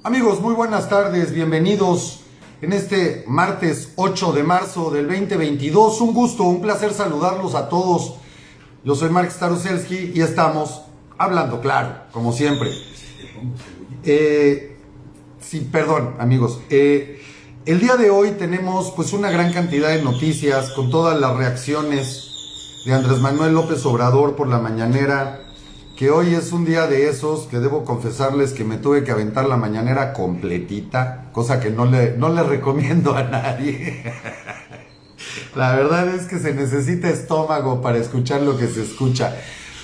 Amigos, muy buenas tardes, bienvenidos en este martes 8 de marzo del 2022. Un gusto, un placer saludarlos a todos. Yo soy Mark Staroselski y estamos hablando claro, como siempre. Perdón, amigos. El día de hoy tenemos pues una gran cantidad de noticias con todas las reacciones de Andrés Manuel López Obrador por la mañanera, que hoy es un día de esos que debo confesarles que me tuve que aventar la mañanera completita, cosa que no le recomiendo a nadie. La verdad es que se necesita estómago para escuchar lo que se escucha.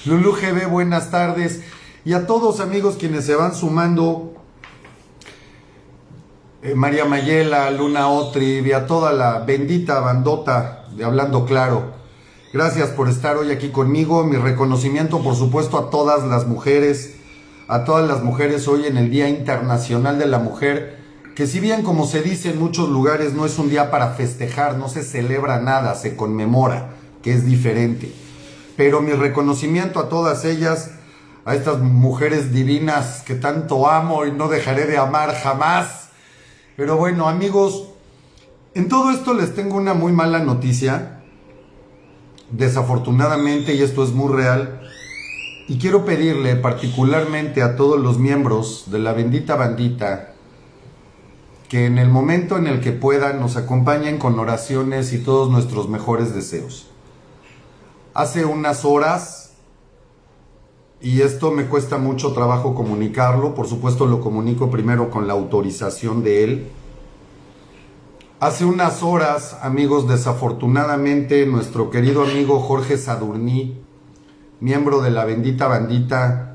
Lulu GB, buenas tardes. Y a todos amigos quienes se van sumando, María Mayela, Luna Otri y a toda la bendita bandota de Hablando Claro. Gracias por estar hoy aquí conmigo. Mi reconocimiento, por supuesto, a todas las mujeres hoy en el Día Internacional de la Mujer, que si bien, como se dice en muchos lugares, no es un día para festejar, no se celebra nada, se conmemora, que es diferente. Pero mi reconocimiento a todas ellas, a estas mujeres divinas que tanto amo y no dejaré de amar jamás. Pero bueno, amigos, en todo esto les tengo una muy mala noticia. Desafortunadamente, y esto es muy real, y quiero pedirle particularmente a todos los miembros de la bendita bandita que en el momento en el que puedan nos acompañen con oraciones y todos nuestros mejores deseos. Hace unas horas, y esto me cuesta mucho trabajo comunicarlo, por supuesto lo comunico primero con la autorización de él. Hace unas horas, amigos, desafortunadamente, nuestro querido amigo Jorge Sadurní, miembro de la bendita bandita,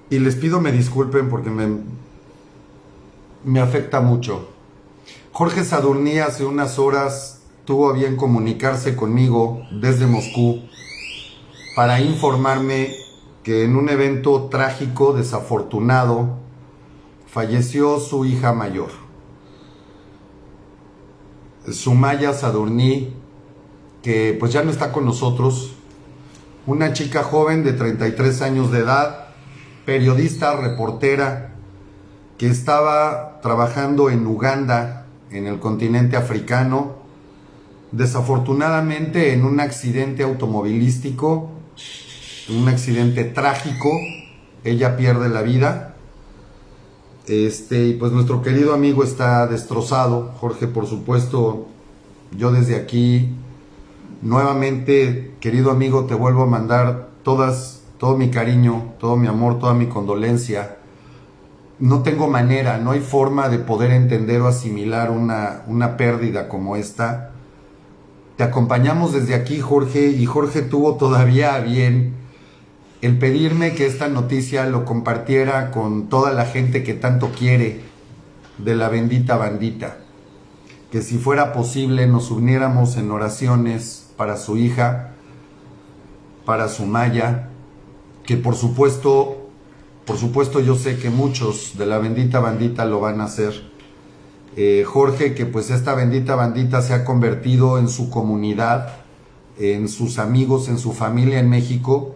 y les pido me disculpen porque me afecta mucho. Jorge Sadurní hace unas horas tuvo a bien comunicarse conmigo desde Moscú para informarme que en un evento trágico, desafortunado, falleció su hija mayor. Sumaya Sadurní, que pues ya no está con nosotros, una chica joven de 33 años de edad, periodista, reportera, que estaba trabajando en Uganda, en el continente africano. Desafortunadamente, en un accidente automovilístico, un accidente trágico, ella pierde la vida. Y pues nuestro querido amigo está destrozado. Jorge, por supuesto, yo desde aquí, nuevamente, querido amigo, te vuelvo a mandar todo mi cariño, todo mi amor, toda mi condolencia. No tengo manera, no hay forma de poder entender o asimilar una pérdida como esta. Te acompañamos desde aquí, Jorge, y Jorge tuvo todavía a bien el pedirme que esta noticia lo compartiera con toda la gente que tanto quiere de la bendita bandita. Que si fuera posible nos uniéramos en oraciones para su hija, para Sumaya, que por supuesto yo sé que muchos de la bendita bandita lo van a hacer. Jorge, que pues esta bendita bandita se ha convertido en su comunidad, en sus amigos, en su familia en México,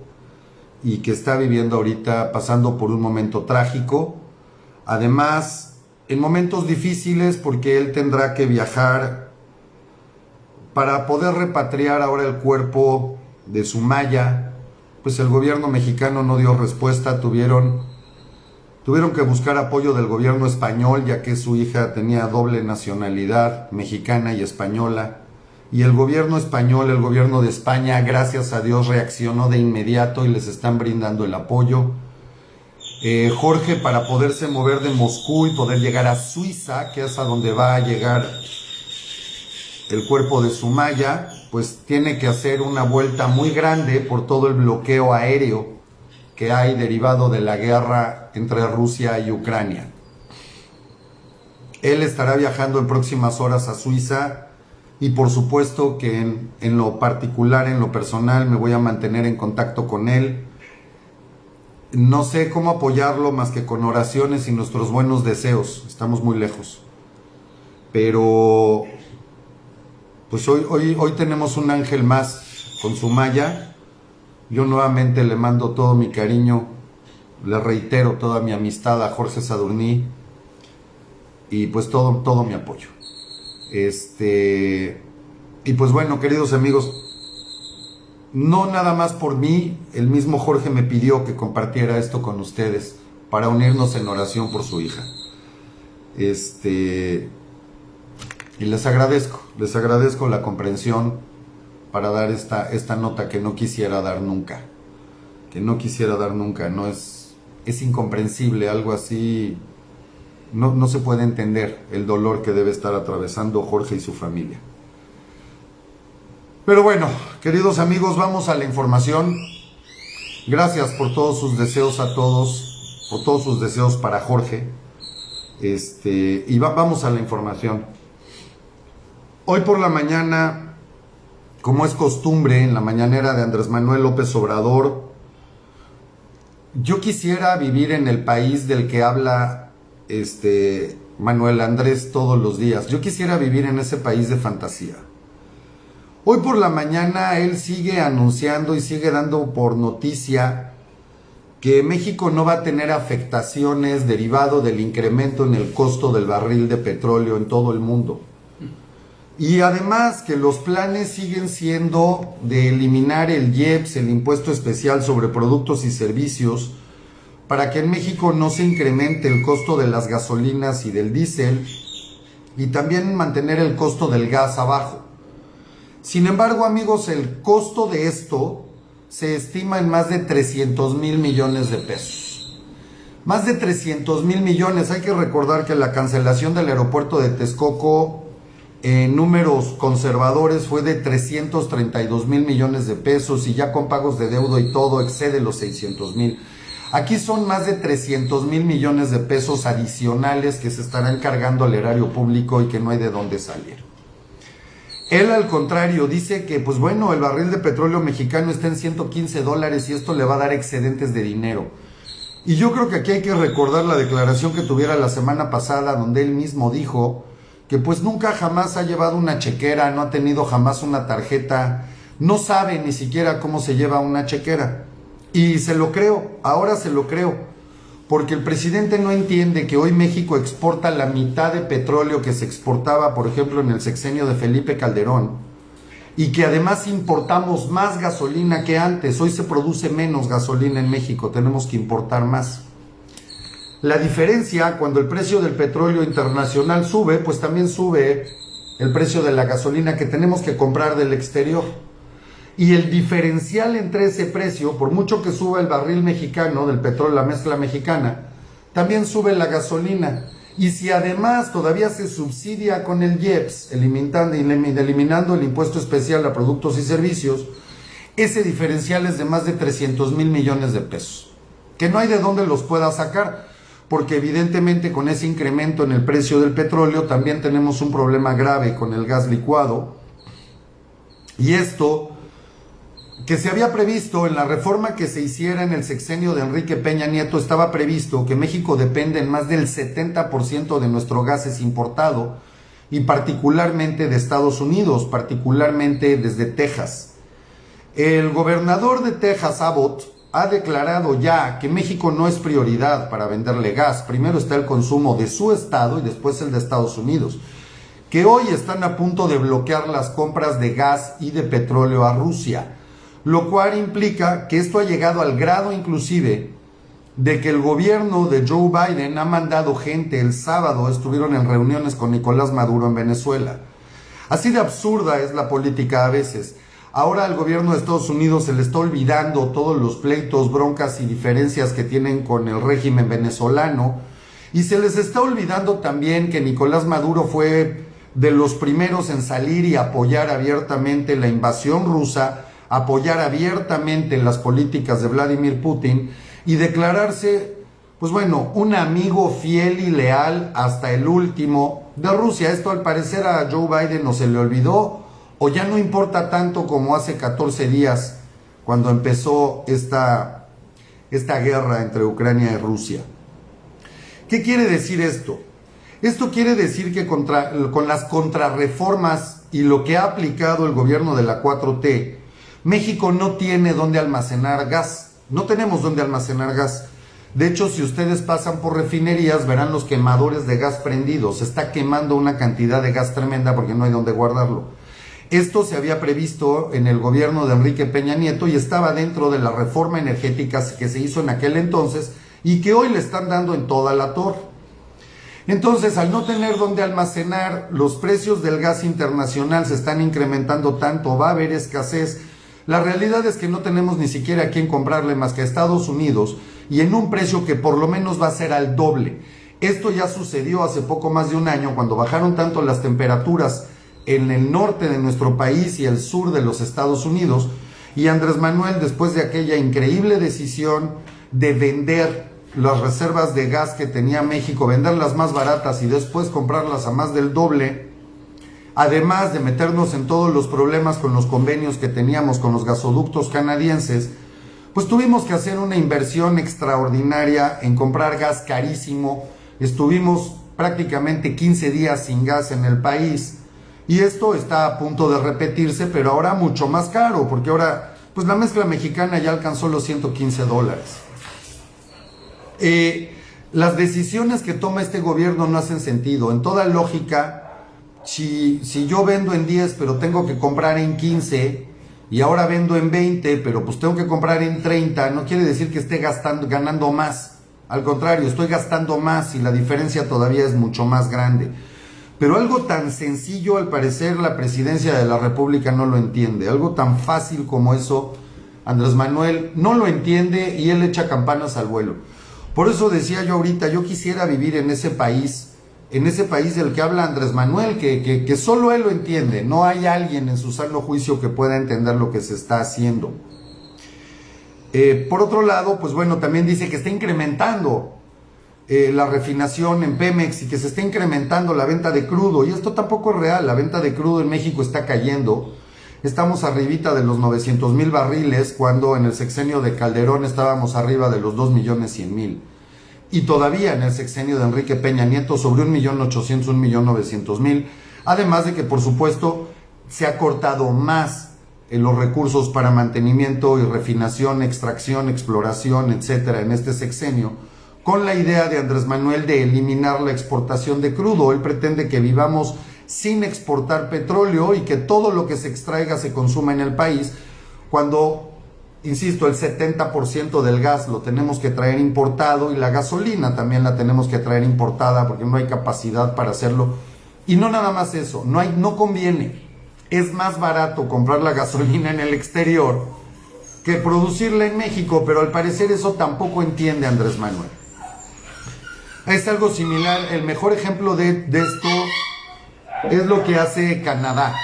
y que está viviendo ahorita, pasando por un momento trágico, además en momentos difíciles porque él tendrá que viajar para poder repatriar ahora el cuerpo de Sumaya. Pues el gobierno mexicano no dio respuesta, tuvieron que buscar apoyo del gobierno español, ya que su hija tenía doble nacionalidad, mexicana y española. Y el gobierno español, el gobierno de España, gracias a Dios, reaccionó de inmediato y les están brindando el apoyo. Jorge, para poderse mover de Moscú y poder llegar a Suiza, que es a donde va a llegar el cuerpo de Sumaya, pues tiene que hacer una vuelta muy grande por todo el bloqueo aéreo que hay derivado de la guerra entre Rusia y Ucrania. Él estará viajando en próximas horas a Suiza. Y por supuesto que en lo particular, en lo personal, me voy a mantener en contacto con él. No sé cómo apoyarlo más que con oraciones y nuestros buenos deseos. Estamos muy lejos. Pero pues hoy tenemos un ángel más con Sumaya. Yo nuevamente le mando todo mi cariño Le reitero toda mi amistad a Jorge Sadurní y pues todo mi apoyo. Y pues bueno, queridos amigos, no nada más por mí, el mismo Jorge me pidió que compartiera esto con ustedes para unirnos en oración por su hija. Y les agradezco la comprensión para dar esta nota que no quisiera dar nunca. No es incomprensible, algo así, no se puede entender el dolor que debe estar atravesando Jorge y su familia. Pero bueno, queridos amigos, vamos a la información. Gracias por todos sus deseos a todos, por todos sus deseos para Jorge. Vamos a la información. Hoy por la mañana, como es costumbre en la mañanera de Andrés Manuel López Obrador, yo quisiera vivir en el país del que habla Manuel Andrés todos los días. Yo quisiera vivir en ese país de fantasía. Hoy por la mañana él sigue anunciando y sigue dando por noticia que México no va a tener afectaciones derivado del incremento en el costo del barril de petróleo en todo el mundo. Y además que los planes siguen siendo de eliminar el IEPS, el impuesto especial sobre productos y servicios, para que en México no se incremente el costo de las gasolinas y del diésel, y también mantener el costo del gas abajo. Sin embargo, amigos, el costo de esto se estima en más de 300,000 millones de pesos. Más de 300,000 millones. Hay que recordar que la cancelación del aeropuerto de Texcoco en números conservadores fue de 332,000 millones de pesos y ya con pagos de deuda y todo excede los 600,000. Aquí son más de 300,000 millones de pesos adicionales que se estarán cargando al erario público y que no hay de dónde salir. Él al contrario dice que pues bueno, el barril de petróleo mexicano está en $115 y esto le va a dar excedentes de dinero. Y yo creo que aquí hay que recordar la declaración que tuviera la semana pasada donde él mismo dijo que pues nunca jamás ha llevado una chequera, no ha tenido jamás una tarjeta, no sabe ni siquiera cómo se lleva una chequera. Y se lo creo, ahora se lo creo, porque el presidente no entiende que hoy México exporta la mitad de petróleo que se exportaba, por ejemplo, en el sexenio de Felipe Calderón, y que además importamos más gasolina que antes. Hoy se produce menos gasolina en México, tenemos que importar más. La diferencia, cuando el precio del petróleo internacional sube, pues también sube el precio de la gasolina que tenemos que comprar del exterior. Y el diferencial entre ese precio, por mucho que suba el barril mexicano del petróleo, la mezcla mexicana, también sube la gasolina. Y si además todavía se subsidia con el IEPS, eliminando el impuesto especial a productos y servicios, ese diferencial es de más de 300,000 millones de pesos, que no hay de dónde los pueda sacar, porque evidentemente con ese incremento en el precio del petróleo también tenemos un problema grave con el gas licuado. Y esto que se había previsto en la reforma que se hiciera en el sexenio de Enrique Peña Nieto, estaba previsto que México depende en más del 70% de nuestro gas es importado, y particularmente de Estados Unidos, particularmente desde Texas. El gobernador de Texas, Abbott, ha declarado ya que México no es prioridad para venderle gas. Primero está el consumo de su estado y después el de Estados Unidos, que hoy están a punto de bloquear las compras de gas y de petróleo a Rusia. Lo cual implica que esto ha llegado al grado inclusive de que el gobierno de Joe Biden ha mandado gente. El sábado estuvieron en reuniones con Nicolás Maduro en Venezuela. Así de absurda es la política a veces. Ahora al gobierno de Estados Unidos se le está olvidando todos los pleitos, broncas y diferencias que tienen con el régimen venezolano, y se les está olvidando también que Nicolás Maduro fue de los primeros en salir y apoyar abiertamente la invasión rusa, apoyar abiertamente las políticas de Vladimir Putin y declararse, pues bueno, un amigo fiel y leal hasta el último de Rusia. Esto al parecer a Joe Biden no se le olvidó, o ya no importa tanto como hace 14 días cuando empezó esta guerra entre Ucrania y Rusia. ¿Qué quiere decir esto? Esto quiere decir que con las contrarreformas y lo que ha aplicado el gobierno de la 4T, México no tiene dónde almacenar gas. No tenemos dónde almacenar gas. De hecho, si ustedes pasan por refinerías, verán los quemadores de gas prendidos. Se está quemando una cantidad de gas tremenda porque no hay donde guardarlo. Esto se había previsto en el gobierno de Enrique Peña Nieto y estaba dentro de la reforma energética que se hizo en aquel entonces y que hoy le están dando en toda la torre. Entonces, al no tener donde almacenar, los precios del gas internacional se están incrementando tanto, va a haber escasez. La realidad es que no tenemos ni siquiera a quién comprarle más que a Estados Unidos y en un precio que por lo menos va a ser al doble. Esto ya sucedió hace poco más de un año cuando bajaron tanto las temperaturas en el norte de nuestro país y el sur de los Estados Unidos, y Andrés Manuel, después de aquella increíble decisión de vender las reservas de gas que tenía México, venderlas más baratas y después comprarlas a más del doble, además de meternos en todos los problemas con los convenios que teníamos con los gasoductos canadienses, pues tuvimos que hacer una inversión extraordinaria en comprar gas carísimo. Estuvimos prácticamente 15 días sin gas en el país. Y esto está a punto de repetirse, pero ahora mucho más caro, porque ahora pues la mezcla mexicana ya alcanzó los $115. Las decisiones que toma este gobierno no hacen sentido. En toda lógica, si yo vendo en 10, pero tengo que comprar en 15, y ahora vendo en 20, pero pues tengo que comprar en 30, no quiere decir que esté ganando más. Al contrario, estoy gastando más y la diferencia todavía es mucho más grande. Pero algo tan sencillo, al parecer, la presidencia de la República no lo entiende. Algo tan fácil como eso, Andrés Manuel no lo entiende y él echa campanas al vuelo. Por eso decía yo ahorita, yo quisiera vivir en ese país del que habla Andrés Manuel, que solo él lo entiende. No hay alguien en su sano juicio que pueda entender lo que se está haciendo. Por otro lado, pues bueno, también dice que está incrementando la refinación en Pemex y que se está incrementando la venta de crudo, y esto tampoco es real. La venta de crudo en México está cayendo. Estamos arribita de los 900,000 barriles, cuando en el sexenio de Calderón estábamos arriba de los 2,100,000. Y todavía en el sexenio de Enrique Peña Nieto sobre 1,800,000, 1,900,000. Además de que, por supuesto, se ha cortado más en los recursos para mantenimiento y refinación, extracción, exploración, etcétera, en este sexenio, con la idea de Andrés Manuel de eliminar la exportación de crudo. Él pretende que vivamos sin exportar petróleo y que todo lo que se extraiga se consuma en el país, cuando, insisto, el 70% del gas lo tenemos que traer importado y la gasolina también la tenemos que traer importada porque no hay capacidad para hacerlo. Y no nada más eso, no conviene. Es más barato comprar la gasolina en el exterior que producirla en México, pero al parecer eso tampoco entiende Andrés Manuel. Es algo similar. El mejor ejemplo de esto es lo que hace Canadá.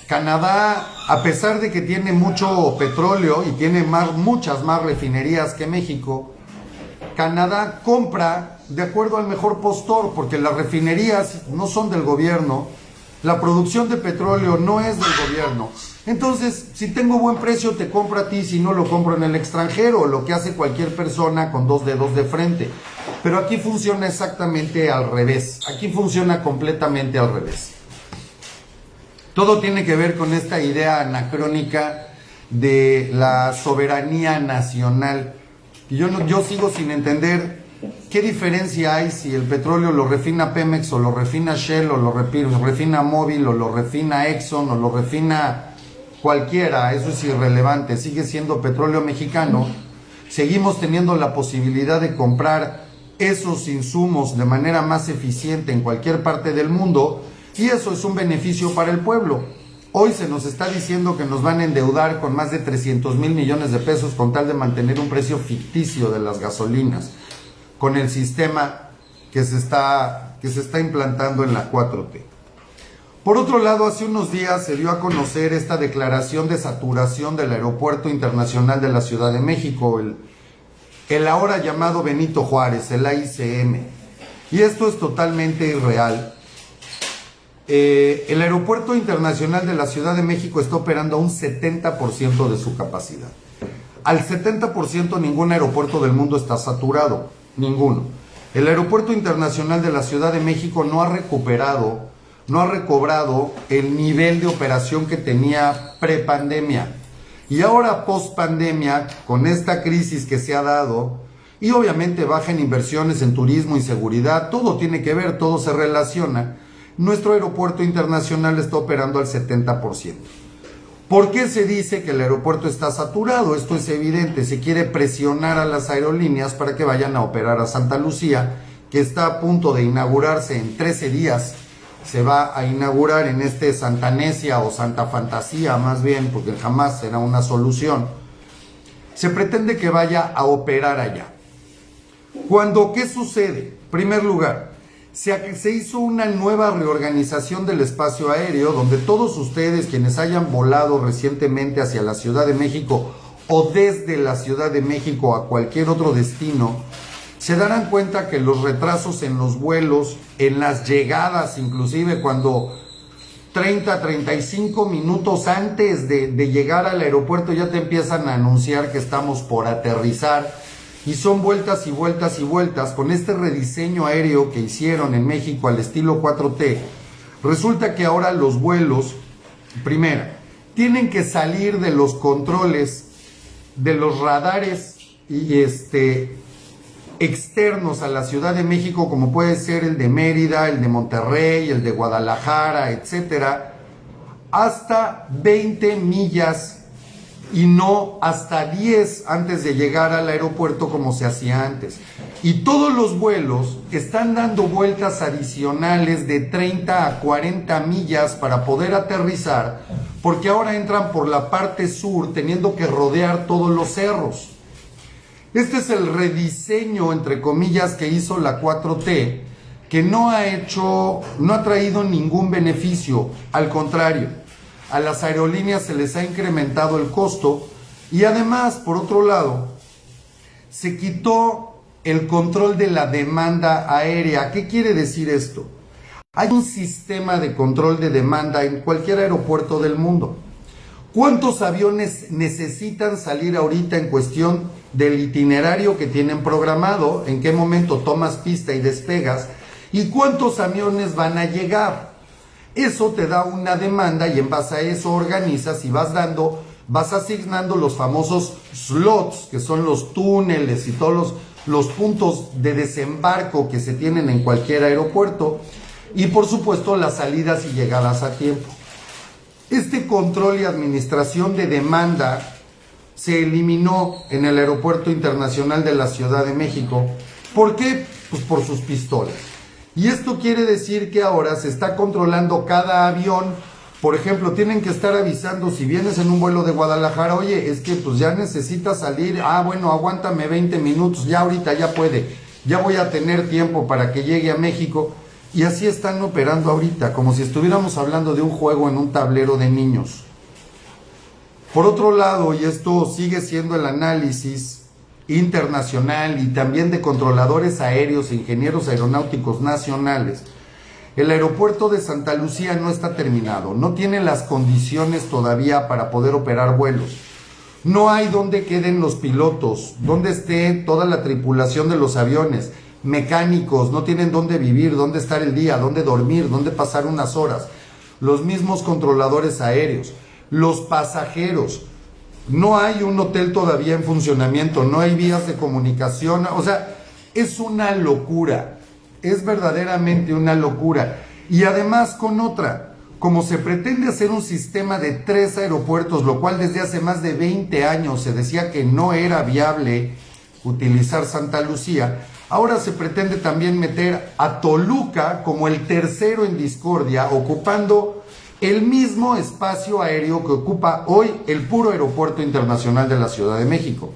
Canadá, a pesar de que tiene mucho petróleo y tiene muchas más refinerías que México, Canadá compra de acuerdo al mejor postor, porque las refinerías no son del gobierno, la producción de petróleo no es del gobierno. Entonces, si tengo buen precio, te compro a ti, si no lo compro en el extranjero, lo que hace cualquier persona con dos dedos de frente. Pero aquí funciona exactamente al revés, aquí funciona completamente al revés. Todo tiene que ver con esta idea anacrónica de la soberanía nacional. Y yo sigo sin entender qué diferencia hay si el petróleo lo refina Pemex o lo refina Shell o lo refina Mobil o lo refina Exxon o lo refina cualquiera. Eso es irrelevante, sigue siendo petróleo mexicano. Seguimos teniendo la posibilidad de comprar esos insumos de manera más eficiente en cualquier parte del mundo, y eso es un beneficio para el pueblo. Hoy se nos está diciendo que nos van a endeudar con más de 300,000 millones de pesos con tal de mantener un precio ficticio de las gasolinas, con el sistema que se está implantando en la 4T. Por otro lado, hace unos días se dio a conocer esta declaración de saturación del Aeropuerto Internacional de la Ciudad de México, el ahora llamado Benito Juárez, el AICM. Y esto es totalmente irreal. El Aeropuerto Internacional de la Ciudad de México está operando a un 70% de su capacidad. Al 70% ningún aeropuerto del mundo está saturado, ninguno. El Aeropuerto Internacional de la Ciudad de México no ha recobrado el nivel de operación que tenía prepandemia. Y ahora post pandemia, con esta crisis que se ha dado y obviamente baja en inversiones en turismo y seguridad, todo tiene que ver, todo se relaciona. Nuestro aeropuerto internacional está operando al 70%. ¿Por qué se dice que el aeropuerto está saturado? Esto es evidente, se quiere presionar a las aerolíneas para que vayan a operar a Santa Lucía, que está a punto de inaugurarse en 13 días. Se va a inaugurar en este Santanesia o Santa Fantasía más bien, porque jamás será una solución. Se pretende que vaya a operar allá. ¿Qué sucede? En primer lugar, se hizo una nueva reorganización del espacio aéreo donde todos ustedes quienes hayan volado recientemente hacia la Ciudad de México o desde la Ciudad de México a cualquier otro destino, se darán cuenta que los retrasos en los vuelos, en las llegadas, inclusive cuando 35 minutos antes de llegar al aeropuerto ya te empiezan a anunciar que estamos por aterrizar, y son vueltas y vueltas y vueltas. Con este rediseño aéreo que hicieron en México al estilo 4T, resulta que ahora los vuelos, primera, tienen que salir de los controles, de los radares y externos a la Ciudad de México, como puede ser el de Mérida, el de Monterrey, el de Guadalajara, etcétera, hasta 20 millas y no hasta 10 antes de llegar al aeropuerto como se hacía antes. Y todos los vuelos están dando vueltas adicionales de 30 a 40 millas para poder aterrizar, porque ahora entran por la parte sur teniendo que rodear todos los cerros. Este es el rediseño, entre comillas, que hizo la 4T, que no ha traído ningún beneficio, al contrario. A las aerolíneas se les ha incrementado el costo y además, por otro lado, se quitó el control de la demanda aérea. ¿Qué quiere decir esto? Hay un sistema de control de demanda en cualquier aeropuerto del mundo. ¿Cuántos aviones necesitan salir ahorita en cuestión del itinerario que tienen programado? ¿En qué momento tomas pista y despegas? ¿Y cuántos aviones van a llegar? Eso te da una demanda y en base a eso organizas y vas asignando los famosos slots, que son los túneles y todos los puntos de desembarco que se tienen en cualquier aeropuerto, y por supuesto las salidas y llegadas a tiempo. Este control y administración de demanda se eliminó en el Aeropuerto Internacional de la Ciudad de México. ¿Por qué? Pues por sus pistolas. Y esto quiere decir que ahora se está controlando cada avión. Por ejemplo, tienen que estar avisando si vienes en un vuelo de Guadalajara, oye, es que pues ya necesitas salir, bueno, aguántame 20 minutos, ya ahorita ya puede, ya voy a tener tiempo para que llegue a México. Y así están operando ahorita, como si estuviéramos hablando de un juego en un tablero de niños. Por otro lado, y esto sigue siendo el análisis internacional y también de controladores aéreos e ingenieros aeronáuticos nacionales, el aeropuerto de Santa Lucía no está terminado, no tiene las condiciones todavía para poder operar vuelos. No hay donde queden los pilotos, donde esté toda la tripulación de los aviones, mecánicos, no tienen dónde vivir, dónde estar el día, dónde dormir, dónde pasar unas horas. Los mismos controladores aéreos, los pasajeros. No hay un hotel todavía en funcionamiento, no hay vías de comunicación, o sea, es una locura, es verdaderamente una locura. Y además con otra, como se pretende hacer un sistema de 3 aeropuertos, lo cual desde hace más de 20 años se decía que no era viable utilizar Santa Lucía, ahora se pretende también meter a Toluca como el tercero en discordia, ocupando el mismo espacio aéreo que ocupa hoy el puro Aeropuerto Internacional de la Ciudad de México.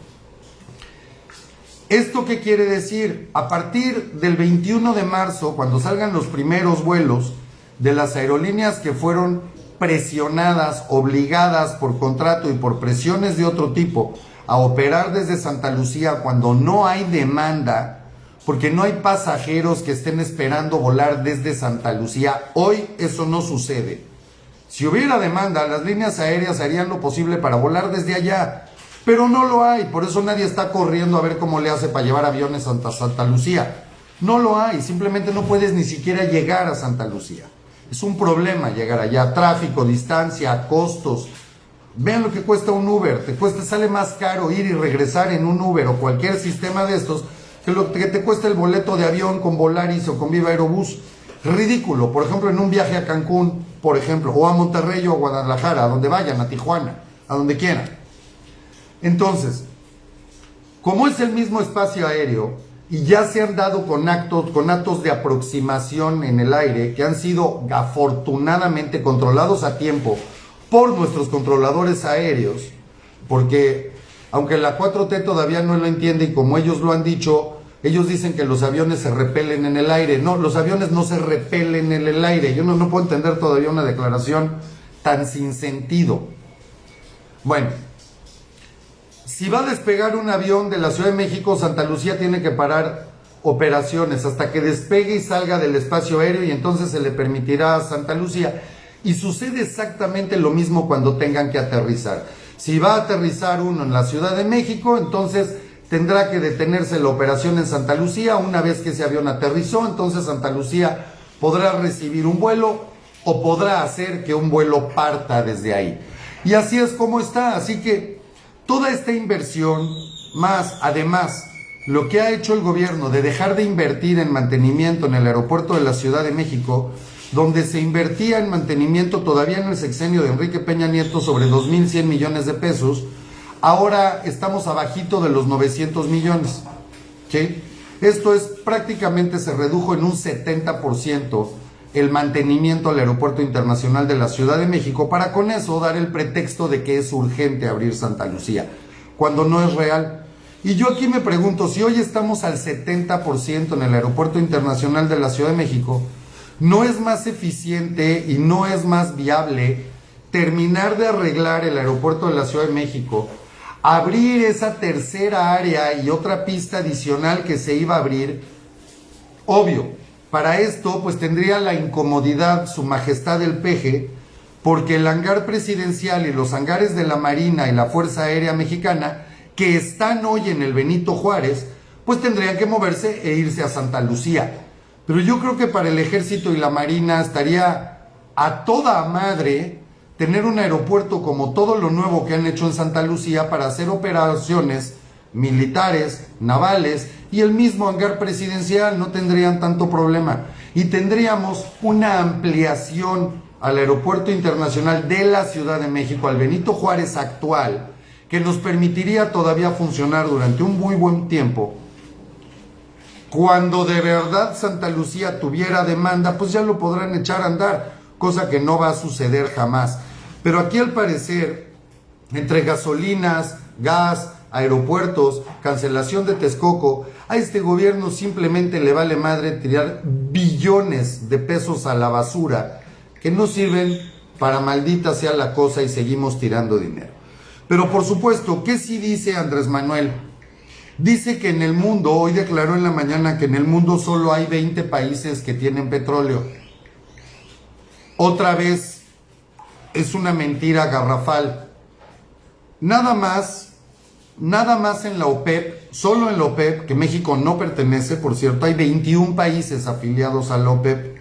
¿Esto qué quiere decir? A partir del 21 de marzo, cuando salgan los primeros vuelos de las aerolíneas que fueron presionadas, obligadas por contrato y por presiones de otro tipo a operar desde Santa Lucía cuando no hay demanda, porque no hay pasajeros que estén esperando volar desde Santa Lucía, hoy eso no sucede. Si hubiera demanda, las líneas aéreas harían lo posible para volar desde allá, pero no lo hay, por eso nadie está corriendo a ver cómo le hace para llevar aviones a Santa Lucía. No lo hay, simplemente no puedes ni siquiera llegar a Santa Lucía. Es un problema llegar allá, tráfico, distancia, costos. Vean lo que cuesta un Uber, sale más caro ir y regresar en un Uber o cualquier sistema de estos que lo que te cuesta el boleto de avión con Volaris o con Viva Aerobús. Ridículo. Por ejemplo, en un viaje a Cancún, por ejemplo, o a Monterrey o a Guadalajara, a donde vayan, a Tijuana, a donde quieran. Entonces, como es el mismo espacio aéreo y ya se han dado con actos de aproximación en el aire que han sido afortunadamente controlados a tiempo por nuestros controladores aéreos, porque aunque la 4T todavía no lo entiende y como ellos lo han dicho, ellos dicen que los aviones se repelen en el aire. No, los aviones no se repelen en el aire. Yo no puedo entender todavía una declaración tan sin sentido. Bueno, si va a despegar un avión de la Ciudad de México, Santa Lucía tiene que parar operaciones hasta que despegue y salga del espacio aéreo y entonces se le permitirá a Santa Lucía. Y sucede exactamente lo mismo cuando tengan que aterrizar. Si va a aterrizar uno en la Ciudad de México, entonces tendrá que detenerse la operación en Santa Lucía. Una vez que ese avión aterrizó, entonces Santa Lucía podrá recibir un vuelo o podrá hacer que un vuelo parta desde ahí. Y así es como está. Así que toda esta inversión, más además lo que ha hecho el gobierno de dejar de invertir en mantenimiento en el aeropuerto de la Ciudad de México, donde se invertía en mantenimiento todavía en el sexenio de Enrique Peña Nieto sobre 2.100 millones de pesos, ahora estamos abajito de los 900 millones. ¿Sí? Esto es prácticamente se redujo en un 70% el mantenimiento al Aeropuerto Internacional de la Ciudad de México para con eso dar el pretexto de que es urgente abrir Santa Lucía, cuando no es real. Y yo aquí me pregunto, si hoy estamos al 70% en el Aeropuerto Internacional de la Ciudad de México, ¿no es más eficiente y no es más viable terminar de arreglar el aeropuerto de la Ciudad de México, abrir esa tercera área y otra pista adicional que se iba a abrir? Obvio, para esto pues tendría la incomodidad su majestad el Peje, porque el hangar presidencial y los hangares de la Marina y la Fuerza Aérea Mexicana, que están hoy en el Benito Juárez, pues tendrían que moverse e irse a Santa Lucía. Pero yo creo que para el Ejército y la Marina estaría a toda madre tener un aeropuerto como todo lo nuevo que han hecho en Santa Lucía para hacer operaciones militares, navales, y el mismo hangar presidencial. No tendrían tanto problema. Y tendríamos una ampliación al Aeropuerto Internacional de la Ciudad de México, al Benito Juárez actual, que nos permitiría todavía funcionar durante un muy buen tiempo. Cuando de verdad Santa Lucía tuviera demanda, pues ya lo podrán echar a andar, cosa que no va a suceder jamás. Pero aquí al parecer, entre gasolinas, gas, aeropuertos, cancelación de Texcoco, a este gobierno simplemente le vale madre tirar billones de pesos a la basura, que no sirven para maldita sea la cosa y seguimos tirando dinero. Pero por supuesto, ¿qué sí dice Andrés Manuel? Dice que en el mundo, hoy declaró en la mañana que en el mundo solo hay 20 países que tienen petróleo. Otra vez, es una mentira garrafal. Nada más en la OPEP, solo en la OPEP, que México no pertenece, por cierto, hay 21 países afiliados a la OPEP.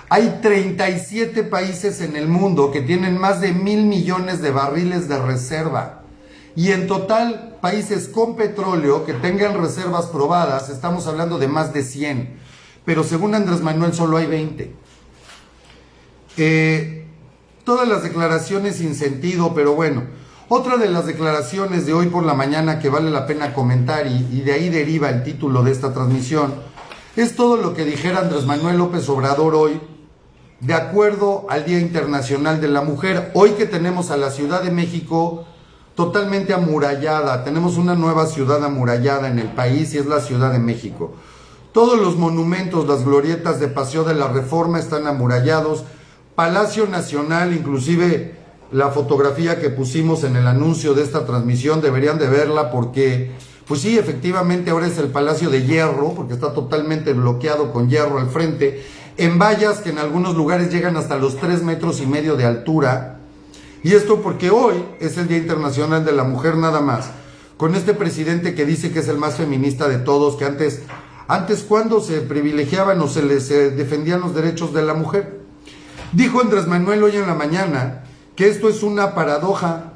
Hay 37 países en el mundo que tienen más de 1,000 millones de barriles de reserva. Y en total, países con petróleo que tengan reservas probadas, estamos hablando de más de 100. Pero según Andrés Manuel, solo hay 20. Todas las declaraciones sin sentido, pero bueno. Otra de las declaraciones de hoy por la mañana que vale la pena comentar, y de ahí deriva el título de esta transmisión, es todo lo que dijera Andrés Manuel López Obrador hoy, de acuerdo al Día Internacional de la Mujer. Hoy que tenemos a la Ciudad de México totalmente amurallada, tenemos una nueva ciudad amurallada en el país y es la Ciudad de México. Todos los monumentos, las glorietas de Paseo de la Reforma están amurallados, Palacio Nacional, inclusive la fotografía que pusimos en el anuncio de esta transmisión, deberían de verla porque, pues sí, efectivamente ahora es el Palacio de Hierro, porque está totalmente bloqueado con hierro al frente, en vallas que en algunos lugares llegan hasta los 3,5 metros de altura. Y esto porque hoy es el Día Internacional de la Mujer nada más, con este presidente que dice que es el más feminista de todos, que antes cuando se privilegiaban o se les defendían los derechos de la mujer. Dijo Andrés Manuel hoy en la mañana que esto es una paradoja,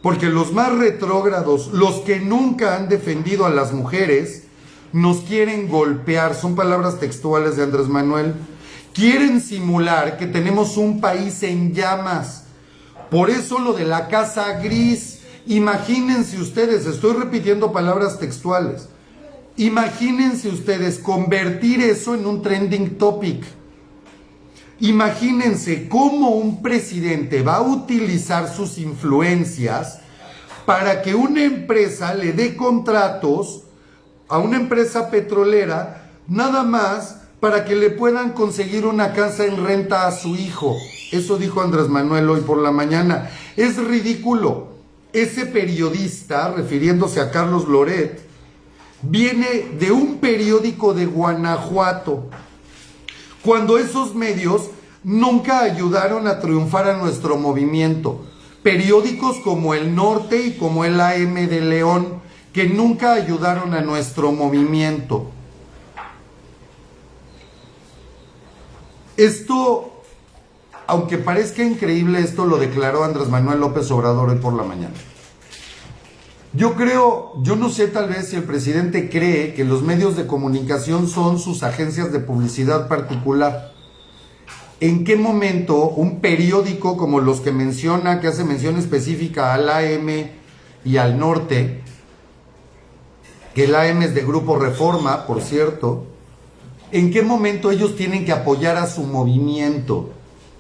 porque los más retrógrados, los que nunca han defendido a las mujeres, nos quieren golpear, son palabras textuales de Andrés Manuel, quieren simular que tenemos un país en llamas. Por eso lo de la casa gris. Imagínense ustedes, estoy repitiendo palabras textuales, imagínense ustedes convertir eso en un trending topic. Imagínense cómo un presidente va a utilizar sus influencias para que una empresa le dé contratos a una empresa petrolera, nada más para que le puedan conseguir una casa en renta a su hijo. Eso dijo Andrés Manuel hoy por la mañana. Es ridículo. Ese periodista, refiriéndose a Carlos Loret, viene de un periódico de Guanajuato, cuando esos medios nunca ayudaron a triunfar a nuestro movimiento. Periódicos como El Norte y como el AM de León, que nunca ayudaron a nuestro movimiento. Esto, aunque parezca increíble, esto lo declaró Andrés Manuel López Obrador hoy por la mañana. Yo no sé tal vez si el presidente cree que los medios de comunicación son sus agencias de publicidad particular. ¿En qué momento un periódico como los que menciona, que hace mención específica al AM y al Norte, que el AM es de Grupo Reforma, por cierto, en qué momento ellos tienen que apoyar a su movimiento?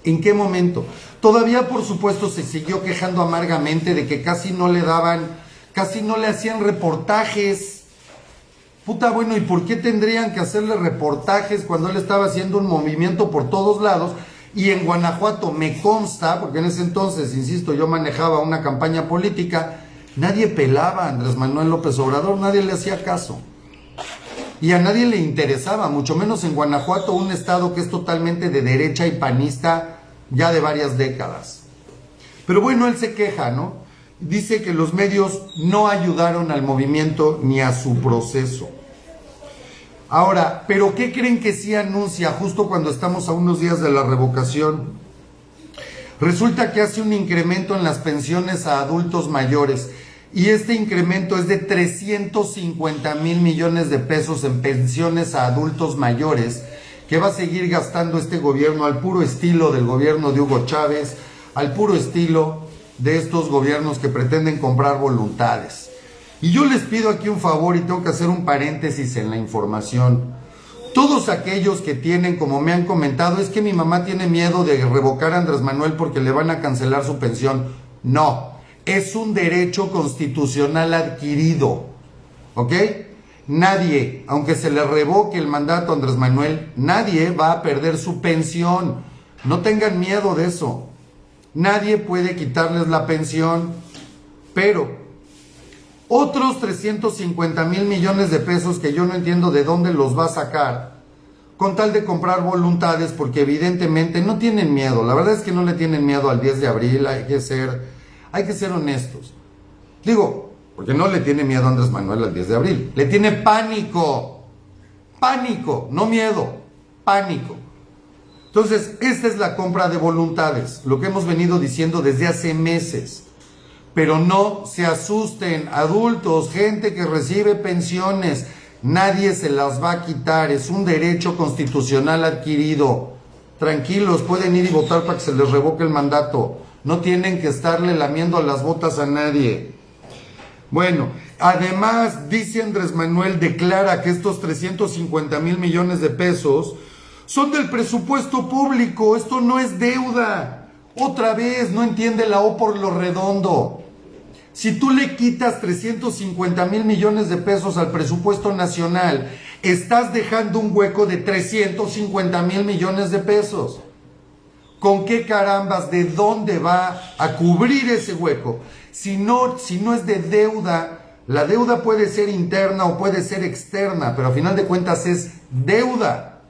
¿En qué momento? Todavía, por supuesto, se siguió quejando amargamente de que casi no le hacían reportajes. Puta, bueno, ¿y por qué tendrían que hacerle reportajes cuando él estaba haciendo un movimiento por todos lados? Y en Guanajuato me consta, porque en ese entonces, insisto, yo manejaba una campaña política, nadie pelaba a Andrés Manuel López Obrador, nadie le hacía caso. Y a nadie le interesaba, mucho menos en Guanajuato, un estado que es totalmente de derecha y panista ya de varias décadas. Pero bueno, él se queja, ¿no? Dice que los medios no ayudaron al movimiento ni a su proceso. Ahora, ¿pero qué creen que sí anuncia justo cuando estamos a unos días de la revocación? Resulta que hace un incremento en las pensiones a adultos mayores. Y este incremento es de 350,000 millones de pesos en pensiones a adultos mayores, que va a seguir gastando este gobierno al puro estilo del gobierno de Hugo Chávez, al puro estilo de estos gobiernos que pretenden comprar voluntades. Y yo les pido aquí un favor y tengo que hacer un paréntesis en la información. Todos aquellos que tienen, como me han comentado, es que mi mamá tiene miedo de revocar a Andrés Manuel porque le van a cancelar su pensión. No. Es un derecho constitucional adquirido, ¿ok? Nadie, aunque se le revoque el mandato a Andrés Manuel, nadie va a perder su pensión. No tengan miedo de eso. Nadie puede quitarles la pensión, pero otros 350,000 millones de pesos que yo no entiendo de dónde los va a sacar, con tal de comprar voluntades, porque evidentemente no tienen miedo. La verdad es que no le tienen miedo al 10 de abril, hay que ser honestos. Digo, porque no le tiene miedo a Andrés Manuel al 10 de abril. Le tiene pánico. Pánico, no miedo. Pánico. Entonces, esta es la compra de voluntades. Lo que hemos venido diciendo desde hace meses. Pero no se asusten, adultos, gente que recibe pensiones. Nadie se las va a quitar. Es un derecho constitucional adquirido. Tranquilos, pueden ir y votar para que se les revoque el mandato. No tienen que estarle lamiendo las botas a nadie. Bueno, además, dice Andrés Manuel, declara que estos 350,000 millones de pesos son del presupuesto público. Esto no es deuda. Otra vez, no entiende la O por lo redondo. Si tú le quitas 350,000 millones de pesos al presupuesto nacional, estás dejando un hueco de 350,000 millones de pesos. ¿Con qué carambas? ¿De dónde va a cubrir ese hueco? Si no es de deuda, la deuda puede ser interna o puede ser externa, pero a final de cuentas es deuda.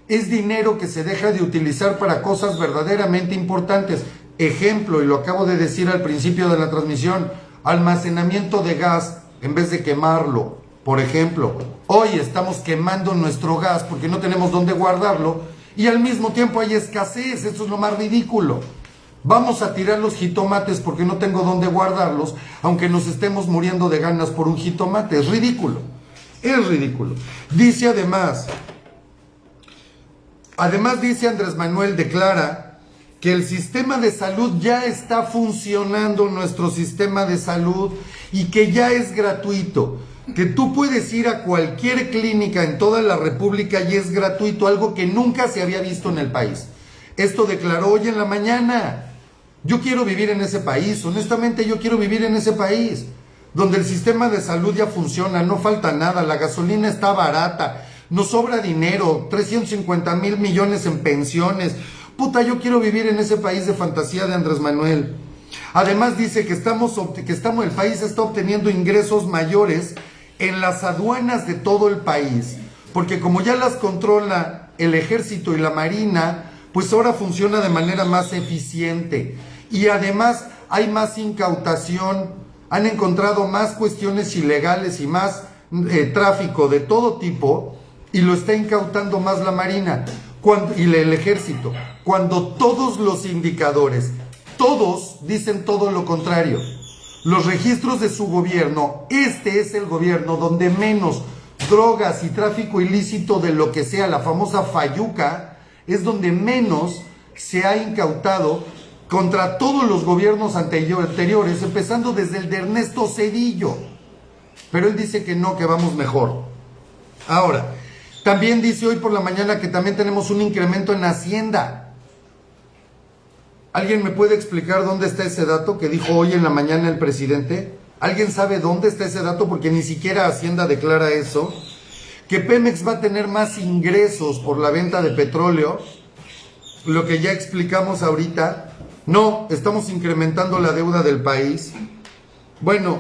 Es dinero que se deja de utilizar para cosas verdaderamente importantes. Ejemplo, y lo acabo de decir al principio de la transmisión, almacenamiento de gas en vez de quemarlo. Por ejemplo, hoy estamos quemando nuestro gas porque no tenemos dónde guardarlo y al mismo tiempo hay escasez. Esto es lo más ridículo. Vamos a tirar los jitomates porque no tengo dónde guardarlos, aunque nos estemos muriendo de ganas por un jitomate. Es ridículo. Es ridículo. Dice además dice Andrés Manuel, declara que el sistema de salud ya está funcionando, nuestro sistema de salud, y que ya es gratuito, que tú puedes ir a cualquier clínica en toda la República y es gratuito, algo que nunca se había visto en el país. Esto declaró hoy en la mañana. Yo quiero vivir en ese país, honestamente yo quiero vivir en ese país, donde el sistema de salud ya funciona, no falta nada, la gasolina está barata, nos sobra dinero, 350,000 millones en pensiones. Puta, yo quiero vivir en ese país de fantasía de Andrés Manuel. Además dice que el país está obteniendo ingresos mayores en las aduanas de todo el país, porque como ya las controla el ejército y la marina, pues ahora funciona de manera más eficiente. Y además hay más incautación, han encontrado más cuestiones ilegales y más tráfico de todo tipo, y lo está incautando más la marina y el ejército, cuando todos los indicadores, todos dicen todo lo contrario. Los registros de su gobierno, este es el gobierno donde menos drogas y tráfico ilícito de lo que sea, la famosa fayuca, es donde menos se ha incautado contra todos los gobiernos anteriores, empezando desde el de Ernesto Zedillo. Pero él dice que no, que vamos mejor. Ahora, también dice hoy por la mañana que también tenemos un incremento en Hacienda. ¿Alguien me puede explicar dónde está ese dato que dijo hoy en la mañana el presidente? ¿Alguien sabe dónde está ese dato? Porque ni siquiera Hacienda declara eso. Que Pemex va a tener más ingresos por la venta de petróleo, lo que ya explicamos ahorita. No, estamos incrementando la deuda del país. Bueno,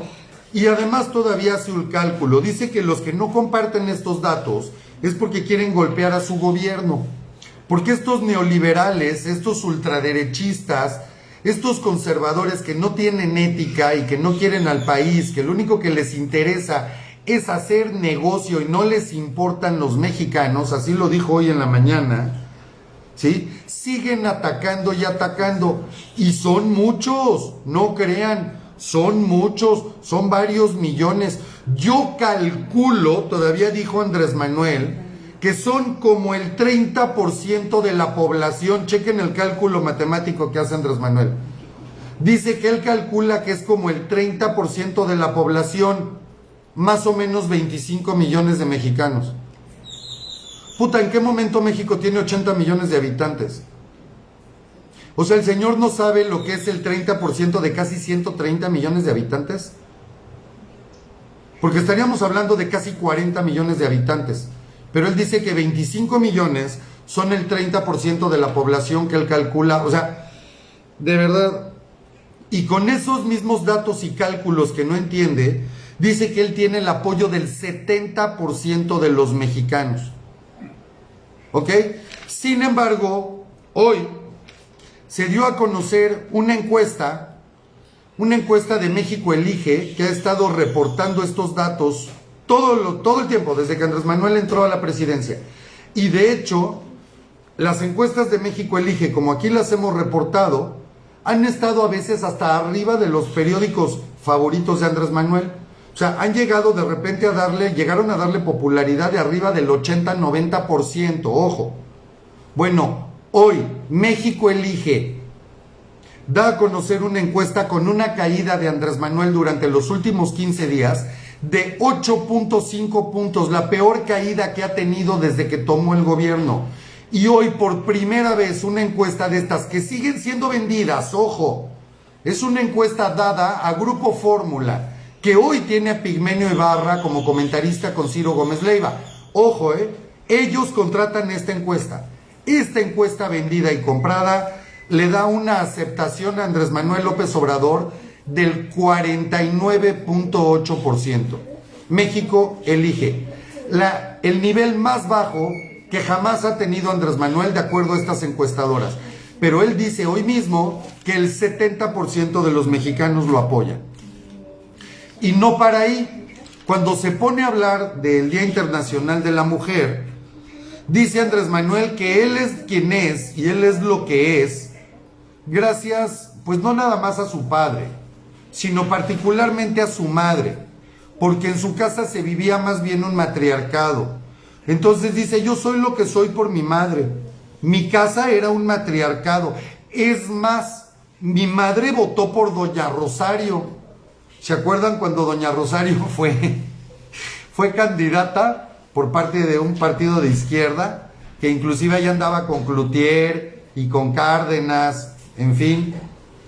y además todavía hace un cálculo. Dice que los que no comparten estos datos es porque quieren golpear a su gobierno. Porque estos neoliberales, estos ultraderechistas, estos conservadores que no tienen ética y que no quieren al país, que lo único que les interesa es hacer negocio y no les importan los mexicanos, así lo dijo hoy en la mañana, ¿sí? Siguen atacando y atacando. Y son muchos, no crean, son muchos, son varios millones. Yo calculo, todavía dijo Andrés Manuel, que son como el 30% de la población. Chequen el cálculo matemático que hace Andrés Manuel. Dice que él calcula que es como el 30% de la población, más o menos 25 millones de mexicanos. Puta, ¿en qué momento México tiene 80 millones de habitantes? O sea, ¿el señor no sabe lo que es el 30% de casi 130 millones de habitantes? Porque estaríamos hablando de casi 40 millones de habitantes. Pero él dice que 25 millones son el 30% de la población que él calcula. O sea, de verdad. Y con esos mismos datos y cálculos que no entiende, dice que él tiene el apoyo del 70% de los mexicanos. ¿Ok? Sin embargo, hoy se dio a conocer una encuesta de México Elige, que ha estado reportando estos datos todo el tiempo, desde que Andrés Manuel entró a la presidencia. Y de hecho, las encuestas de México Elige, como aquí las hemos reportado, han estado a veces hasta arriba de los periódicos favoritos de Andrés Manuel. O sea, han llegado de repente llegaron a darle popularidad de arriba del 80-90%, ojo. Bueno, hoy México Elige da a conocer una encuesta con una caída de Andrés Manuel durante los últimos 15 días de 8.5 puntos, la peor caída que ha tenido desde que tomó el gobierno. Y hoy por primera vez una encuesta de estas que siguen siendo vendidas, ojo, es una encuesta dada a Grupo Fórmula, que hoy tiene a Pigmenio Ibarra como comentarista con Ciro Gómez Leiva. Ojo, ellos contratan esta encuesta. Esta encuesta vendida y comprada le da una aceptación a Andrés Manuel López Obrador del 49.8%. México Elige, el nivel más bajo que jamás ha tenido Andrés Manuel de acuerdo a estas encuestadoras. Pero él dice hoy mismo que el 70% de los mexicanos lo apoyan. Y no para ahí. Cuando se pone a hablar del Día Internacional de la Mujer, dice Andrés Manuel que él es quien es y él es lo que es gracias, pues no nada más a su padre, sino particularmente a su madre, porque en su casa se vivía más bien un matriarcado. Entonces dice, yo soy lo que soy por mi madre. Mi casa era un matriarcado. Es más, mi madre votó por doña Rosario. ¿Se acuerdan cuando doña Rosario fue candidata por parte de un partido de izquierda? Que inclusive ahí andaba con Cloutier y con Cárdenas, en fin,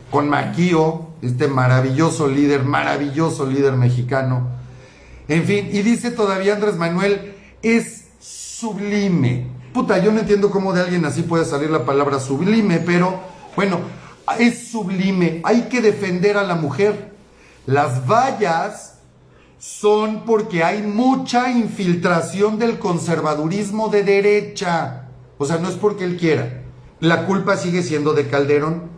con Maquío, este maravilloso líder mexicano. En fin, y dice todavía Andrés Manuel, es sublime. Puta, yo no entiendo cómo de alguien así puede salir la palabra sublime, pero bueno, es sublime. Hay que defender a la mujer. Las vallas son porque hay mucha infiltración del conservadurismo de derecha. O sea, no es porque él quiera. La culpa sigue siendo de Calderón.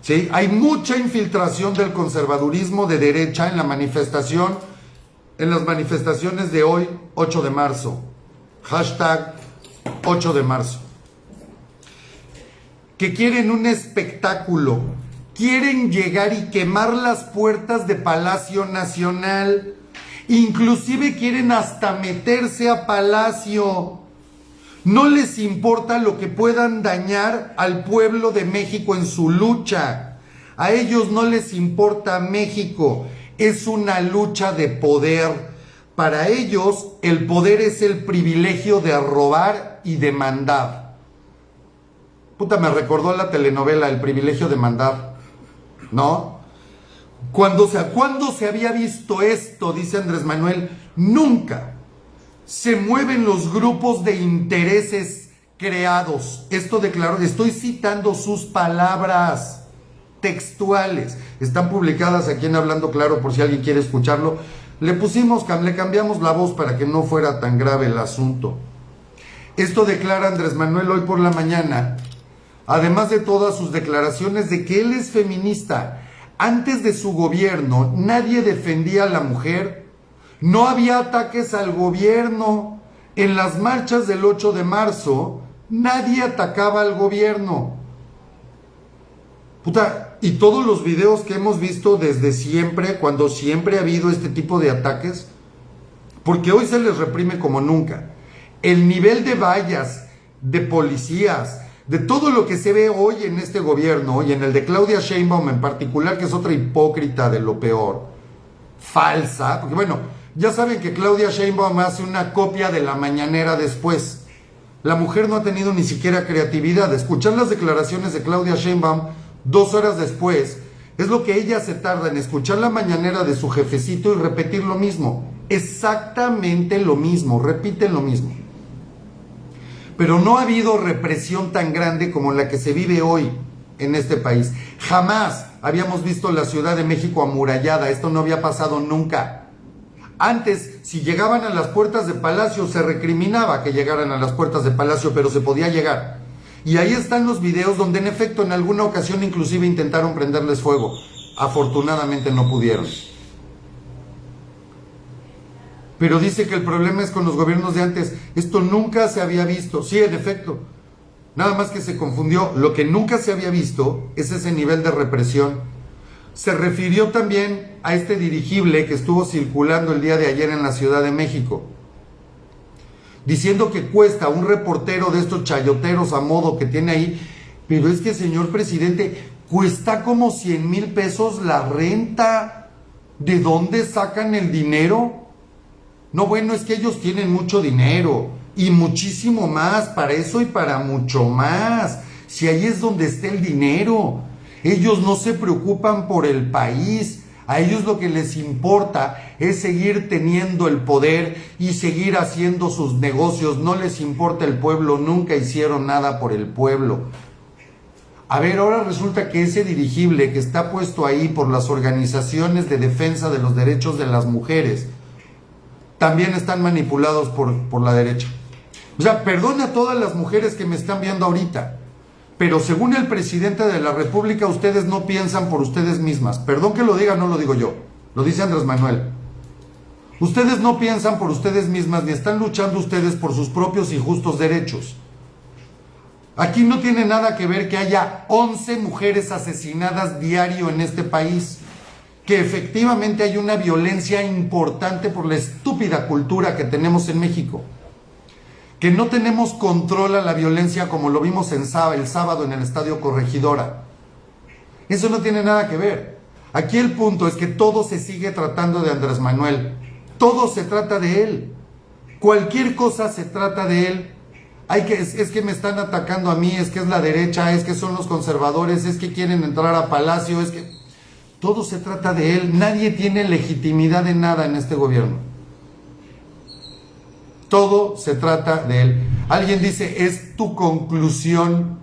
¿Sí? Hay mucha infiltración del conservadurismo de derecha en las manifestaciones de hoy, 8 de marzo. Hashtag 8 de marzo. Que quieren un espectáculo. Quieren llegar y quemar las puertas de Palacio Nacional. Inclusive quieren hasta meterse a Palacio. No les importa lo que puedan dañar al pueblo de México en su lucha. A ellos no les importa México. Es una lucha de poder. Para ellos, el poder es el privilegio de robar y de mandar. Puta, me recordó la telenovela El privilegio de mandar, ¿no? ¿Cuándo se había visto esto? Dice Andrés Manuel. Nunca. Se mueven los grupos de intereses creados. Esto declaró, estoy citando sus palabras textuales. Están publicadas aquí en Hablando Claro por si alguien quiere escucharlo. Le cambiamos la voz para que no fuera tan grave el asunto. Esto declara Andrés Manuel hoy por la mañana, además de todas sus declaraciones de que él es feminista. Antes de su gobierno, nadie defendía a la mujer. No había ataques al gobierno. En las marchas del 8 de marzo, nadie atacaba al gobierno. Puta, y todos los videos que hemos visto desde siempre, cuando siempre ha habido este tipo de ataques, porque hoy se les reprime como nunca. El nivel de vallas, de policías, de todo lo que se ve hoy en este gobierno, y en el de Claudia Sheinbaum en particular, que es otra hipócrita de lo peor, falsa, porque bueno, ya saben que Claudia Sheinbaum hace una copia de la mañanera después. La mujer no ha tenido ni siquiera creatividad. Escuchar las declaraciones de Claudia Sheinbaum 2 horas después es lo que ella se tarda en escuchar la mañanera de su jefecito y repetir lo mismo. Exactamente lo mismo, repiten lo mismo. Pero no ha habido represión tan grande como la que se vive hoy en este país. Jamás habíamos visto la Ciudad de México amurallada. Esto no había pasado nunca. Antes, si llegaban a las puertas de Palacio, se recriminaba que llegaran a las puertas de Palacio, pero se podía llegar. Y ahí están los videos donde en efecto en alguna ocasión inclusive intentaron prenderles fuego. Afortunadamente no pudieron. Pero dice que el problema es con los gobiernos de antes. Esto nunca se había visto. Sí, en efecto. Nada más que se confundió. Lo que nunca se había visto es ese nivel de represión. Se refirió también a este dirigible que estuvo circulando el día de ayer en la Ciudad de México, diciendo que cuesta un reportero de estos chayoteros a modo que tiene ahí. Pero es que, señor presidente, cuesta como 100,000 pesos la renta. ¿De dónde sacan el dinero? No, bueno, es que ellos tienen mucho dinero y muchísimo más para eso y para mucho más. Si ahí es donde está el dinero. Ellos no se preocupan por el país. A ellos lo que les importa es seguir teniendo el poder y seguir haciendo sus negocios. No les importa el pueblo. Nunca hicieron nada por el pueblo. A ver, ahora resulta que ese dirigible que está puesto ahí por las organizaciones de defensa de los derechos de las mujeres también están manipulados por la derecha. O sea, perdona a todas las mujeres que me están viendo ahorita, pero según el presidente de la República, ustedes no piensan por ustedes mismas. Perdón que lo diga, no lo digo yo, lo dice Andrés Manuel. Ustedes no piensan por ustedes mismas, ni están luchando ustedes por sus propios y justos derechos. Aquí no tiene nada que ver que haya 11 mujeres asesinadas diario en este país. que efectivamente hay una violencia importante por la estúpida cultura que tenemos en México, que no tenemos control a la violencia como lo vimos el sábado en el Estadio Corregidora. Eso no tiene nada que ver. Aquí el punto es que todo se sigue tratando de Andrés Manuel. Todo se trata de él. Cualquier cosa se trata de él. Es que me están atacando a mí, es que es la derecha, es que son los conservadores, es que quieren entrar a Palacio, es que... Todo se trata de él. Nadie tiene legitimidad de nada en este gobierno. Todo se trata de él. Alguien dice, es tu conclusión.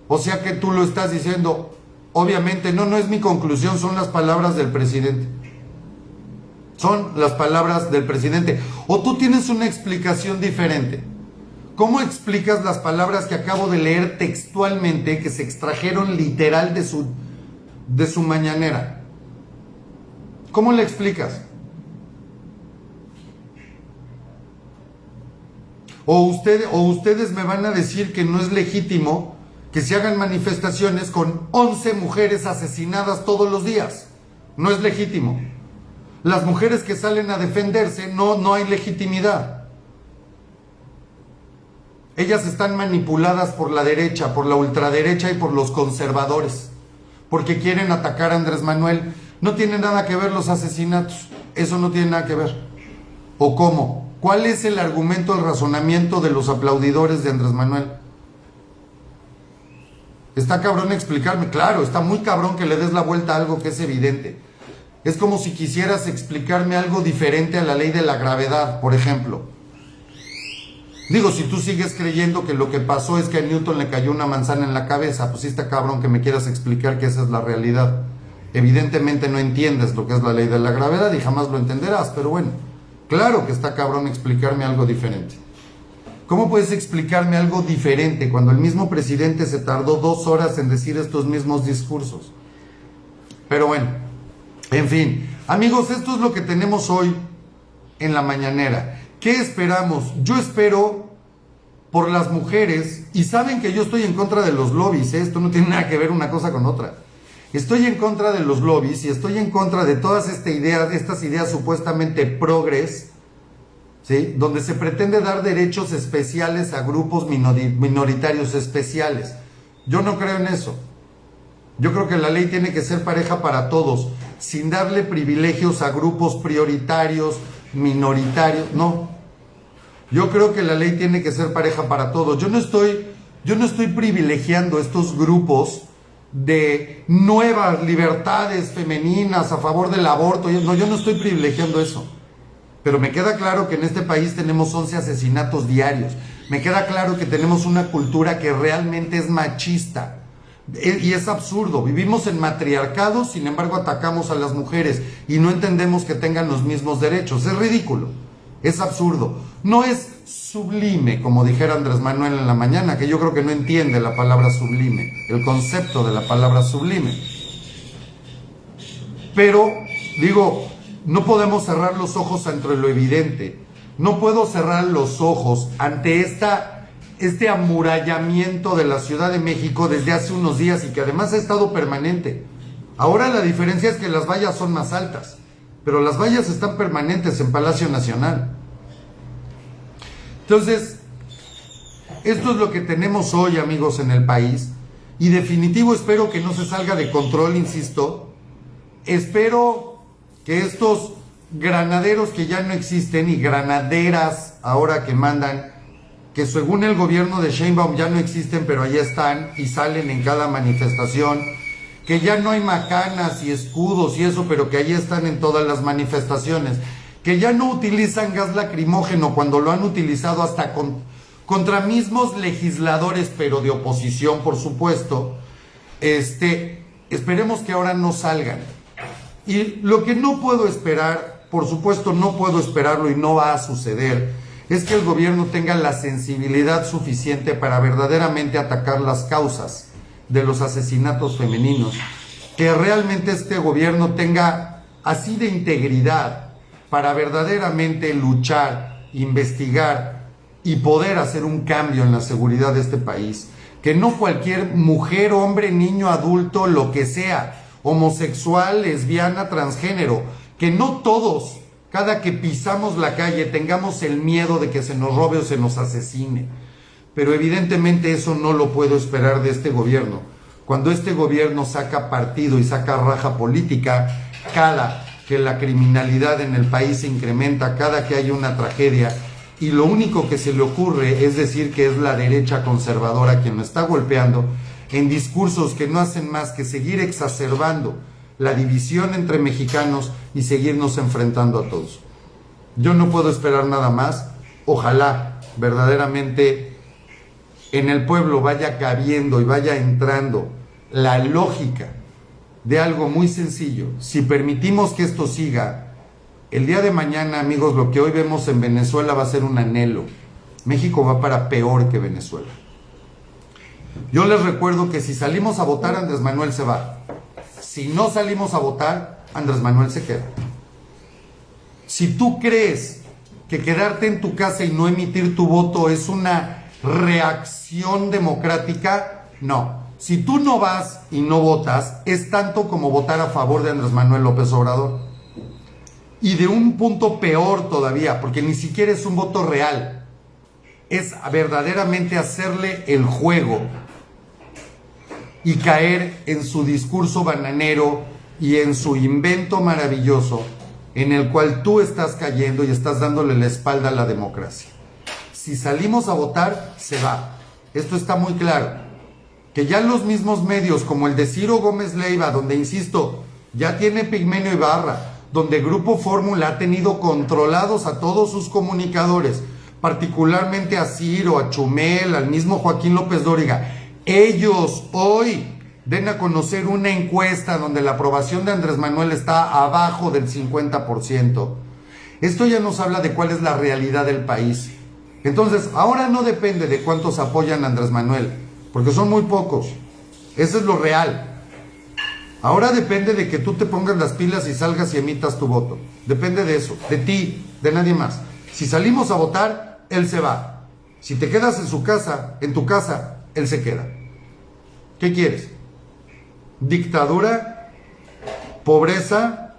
O sea que tú lo estás diciendo. Obviamente, no es mi conclusión, son las palabras del presidente. Son las palabras del presidente. O tú tienes una explicación diferente. ¿Cómo explicas las palabras que acabo de leer textualmente, que se extrajeron literal de su mañanera? ¿Cómo le explicas? O ustedes me van a decir que no es legítimo que se hagan manifestaciones con 11 mujeres asesinadas todos los días. No es legítimo. Las mujeres que salen a defenderse, no hay legitimidad. Ellas están manipuladas por la derecha, por la ultraderecha y por los conservadores, porque quieren atacar a Andrés Manuel. No tiene nada que ver los asesinatos, eso no tiene nada que ver. ¿O cómo? ¿Cuál es el argumento, el razonamiento de los aplaudidores de Andrés Manuel? Está cabrón explicarme. Claro, está muy cabrón que le des la vuelta a algo que es evidente. Es como si quisieras explicarme algo diferente a la ley de la gravedad, por ejemplo. Digo, si tú sigues creyendo que lo que pasó es que a Newton le cayó una manzana en la cabeza, pues sí está cabrón que me quieras explicar que esa es la realidad. Evidentemente no entiendes lo que es la ley de la gravedad y jamás lo entenderás, pero bueno, claro que está cabrón explicarme algo diferente. ¿Cómo puedes explicarme algo diferente cuando el mismo presidente se tardó 2 horas en decir estos mismos discursos? Pero bueno, en fin, amigos, esto es lo que tenemos hoy en la mañanera. ¿Qué esperamos? Yo espero por las mujeres, y saben que yo estoy en contra de los lobbies, ¿eh? Esto no tiene nada que ver una cosa con otra. Estoy en contra de los lobbies y estoy en contra de todas estas ideas supuestamente progres, ¿sí? Donde se pretende dar derechos especiales a grupos minoritarios especiales. Yo no creo en eso. Yo creo que la ley tiene que ser pareja para todos, sin darle privilegios a grupos prioritarios, minoritarios, no. Yo creo que la ley tiene que ser pareja para todos. Yo no estoy privilegiando estos grupos de nuevas libertades femeninas a favor del aborto. No, yo no estoy privilegiando eso. Pero me queda claro que en este país tenemos 11 asesinatos diarios. Me queda claro que tenemos una cultura que realmente es machista. Y es absurdo. Vivimos en matriarcado, sin embargo atacamos a las mujeres y no entendemos que tengan los mismos derechos. Es ridículo. Es absurdo. No es sublime, como dijera Andrés Manuel en la mañana, que yo creo que no entiende la palabra sublime, el concepto de la palabra sublime. Pero, digo, no podemos cerrar los ojos ante lo evidente. No puedo cerrar los ojos ante este amurallamiento de la Ciudad de México desde hace unos días y que además ha estado permanente. Ahora la diferencia es que las vallas son más altas, pero las vallas están permanentes en Palacio Nacional. Entonces, esto es lo que tenemos hoy, amigos, en el país. Y definitivo espero que no se salga de control, insisto. Espero que estos granaderos que ya no existen y granaderas ahora que mandan, que según el gobierno de Sheinbaum ya no existen, pero allá están y salen en cada manifestación, que ya no hay macanas y escudos y eso, pero que allí están en todas las manifestaciones, que ya no utilizan gas lacrimógeno cuando lo han utilizado hasta contra mismos legisladores, pero de oposición, por supuesto. Esperemos que ahora no salgan. Y lo que no puedo esperar, por supuesto no puedo esperarlo y no va a suceder, es que el gobierno tenga la sensibilidad suficiente para verdaderamente atacar las causas de los asesinatos femeninos, que realmente este gobierno tenga así de integridad para verdaderamente luchar, investigar y poder hacer un cambio en la seguridad de este país. Que no cualquier mujer, hombre, niño, adulto, lo que sea, homosexual, lesbiana, transgénero. Que no todos, cada que pisamos la calle, tengamos el miedo de que se nos robe o se nos asesine. Pero evidentemente eso no lo puedo esperar de este gobierno. Cuando este gobierno saca partido y saca raja política, cada que la criminalidad en el país se incrementa, cada que hay una tragedia, y lo único que se le ocurre es decir que es la derecha conservadora quien lo está golpeando, en discursos que no hacen más que seguir exacerbando la división entre mexicanos y seguirnos enfrentando a todos. Yo no puedo esperar nada más. Ojalá verdaderamente en el pueblo vaya cabiendo y vaya entrando la lógica de algo muy sencillo. Si permitimos que esto siga, el día de mañana, amigos, lo que hoy vemos en Venezuela va a ser un anhelo. México va para peor que Venezuela. Yo les recuerdo que si salimos a votar, Andrés Manuel se va. Si no salimos a votar, Andrés Manuel se queda. Si tú crees que quedarte en tu casa y no emitir tu voto es una reacción democrática, no. Si tú no vas y no votas, es tanto como votar a favor de Andrés Manuel López Obrador. Y de un punto peor todavía, porque ni siquiera es un voto real. Es verdaderamente hacerle el juego y caer en su discurso bananero y en su invento maravilloso en el cual tú estás cayendo y estás dándole la espalda a la democracia. Si salimos a votar, se va. Esto está muy claro. Que ya los mismos medios como el de Ciro Gómez Leiva, donde, insisto, ya tiene Pigmenio Ibarra, donde Grupo Fórmula ha tenido controlados a todos sus comunicadores, particularmente a Ciro, a Chumel, al mismo Joaquín López Dóriga. Ellos hoy den a conocer una encuesta donde la aprobación de Andrés Manuel está abajo del 50%. Esto ya nos habla de cuál es la realidad del país. Entonces, ahora no depende de cuántos apoyan a Andrés Manuel, porque son muy pocos. Eso es lo real. Ahora depende de que tú te pongas las pilas y salgas y emitas tu voto. Depende de eso, de ti, de nadie más. Si salimos a votar, él se va. Si te quedas en su casa, en tu casa, él se queda. ¿Qué quieres? ¿Dictadura? ¿Pobreza?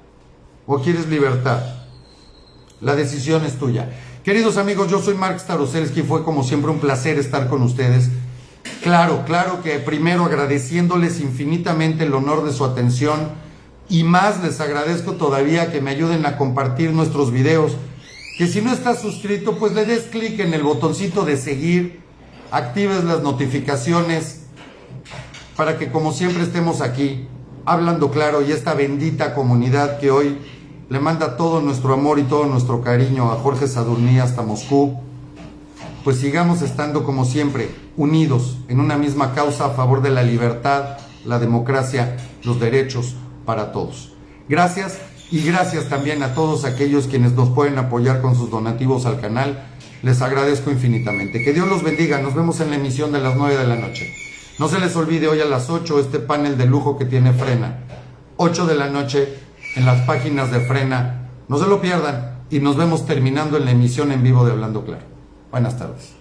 ¿O quieres libertad? La decisión es tuya. Queridos amigos, yo soy Mark Staroselski. Fue como siempre un placer estar con ustedes. Claro que primero agradeciéndoles infinitamente el honor de su atención, y más les agradezco todavía que me ayuden a compartir nuestros videos. Que si no estás suscrito, pues le des clic en el botoncito de seguir, actives las notificaciones para que como siempre estemos aquí hablando claro, y esta bendita comunidad que hoy le manda todo nuestro amor y todo nuestro cariño a Jorge Sadurní hasta Moscú, pues sigamos estando como siempre unidos en una misma causa a favor de la libertad, la democracia, los derechos para todos. Gracias, y gracias también a todos aquellos quienes nos pueden apoyar con sus donativos al canal. Les agradezco infinitamente. Que Dios los bendiga. Nos vemos en la emisión de las 9 de la noche. No se les olvide hoy a las 8 este panel de lujo que tiene Frena. 8 de la noche en las páginas de Frena. No se lo pierdan, y nos vemos terminando en la emisión en vivo de Hablando Claro. Buenas tardes.